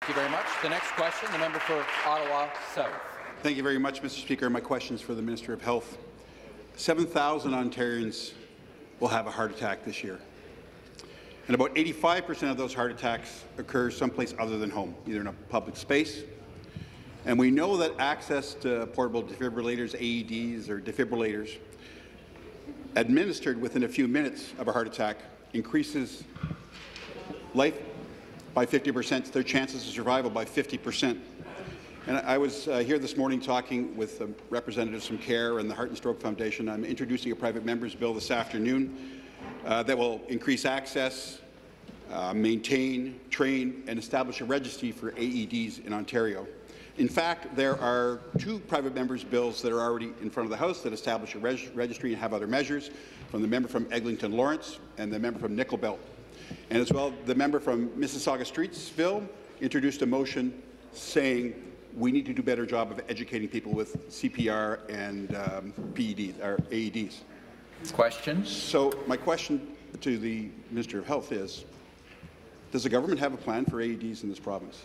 Thank you very much. The next question, the member for Ottawa South. Thank you very much, Mr. Speaker. My question is for the Minister of Health. 7,000 Ontarians will have a heart attack this year. And about 85% of those heart attacks occur someplace other than home, either in a public space. And we know that access to portable defibrillators, AEDs, or defibrillators, administered within a few minutes of a heart attack, increases life by 50%, their chances of survival by 50%. And I was here this morning talking with representatives from CARE and the Heart and Stroke Foundation. I'm introducing a private member's bill this afternoon that will increase access, maintain, train, and establish a registry for AEDs in Ontario. In fact, there are 2 private members' bills that are already in front of the House that establish a registry and have other measures, from the member from Eglinton Lawrence and the member from Nickel Belt. And as well, the member from Mississauga Streetsville introduced a motion saying we need to do a better job of educating people with CPR and PEDs, or AEDs. Questions? So my question to the Minister of Health is, does the government have a plan for AEDs in this province?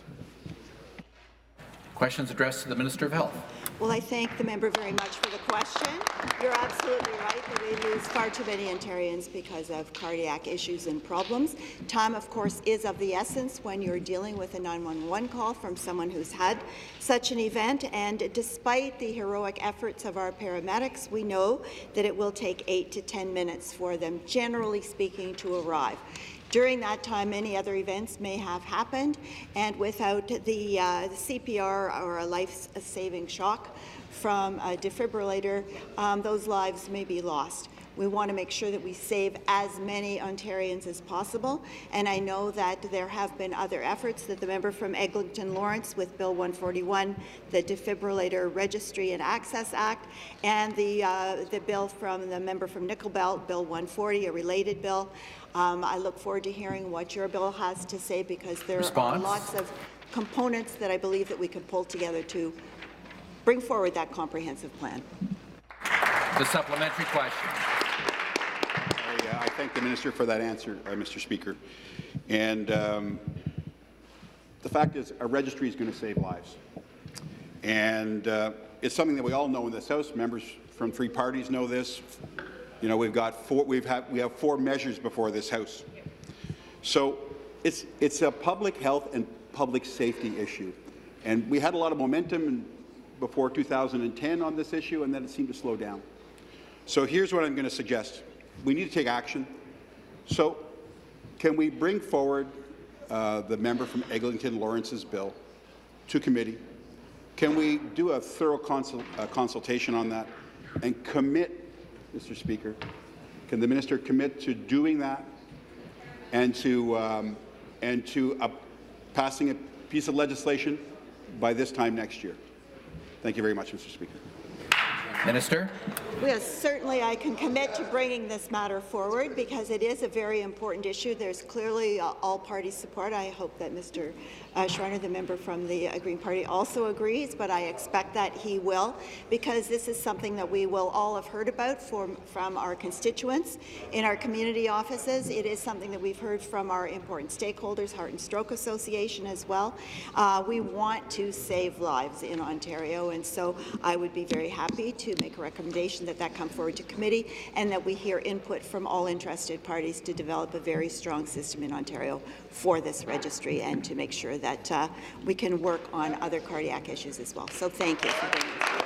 Questions addressed to the Minister of Health. Well, I thank the member very much for the question. You're absolutely right that we lose far too many Ontarians because of cardiac issues and problems. Time, of course, is of the essence when you're dealing with a 911 call from someone who's had such an event, and despite the heroic efforts of our paramedics, we know that it will take 8 to 10 minutes for them, generally speaking, to arrive. During that time, many other events may have happened, and without the CPR or a life-saving shock from a defibrillator, those lives may be lost. We want to make sure that we save as many Ontarians as possible, and I know that there have been other efforts that the member from Eglinton Lawrence with Bill 141, the Defibrillator Registry and Access Act, and the bill from the member from Nickel Belt, Bill 140, a related bill. I look forward to hearing what your bill has to say, because there are lots of components that I believe that we can pull together to bring forward that comprehensive plan. The supplementary question. I thank the minister for that answer, Mr. Speaker. And the fact is, a registry is going to save lives. And it's something that we all know in this House. Members from 3 parties know this. You know, we have 4 measures before this House. So it's a public health and public safety issue. And we had a lot of momentum before 2010 on this issue, and then it seemed to slow down. So here's what I'm going to suggest. We need to take action. So can we bring forward the member from Eglinton Lawrence's bill to committee? Can we do a thorough consultation on that and commit, Mr. Speaker, can the minister commit to doing that and to passing a piece of legislation by this time next year? Thank you very much, Mr. Speaker. Minister. Yes, certainly I can commit to bringing this matter forward, because it is a very important issue. There's clearly all-party support. I hope that Mr. Schreiner, the member from the Green Party, also agrees, but I expect that he will, because this is something that we will all have heard about from our constituents in our community offices. It is something that we've heard from our important stakeholders, Heart and Stroke Association as well. We want to save lives in Ontario, and so I would be very happy to make a recommendation that come forward to committee, and that we hear input from all interested parties to develop a very strong system in Ontario for this registry, and to make sure that we can work on other cardiac issues as well. So thank you for bringing this.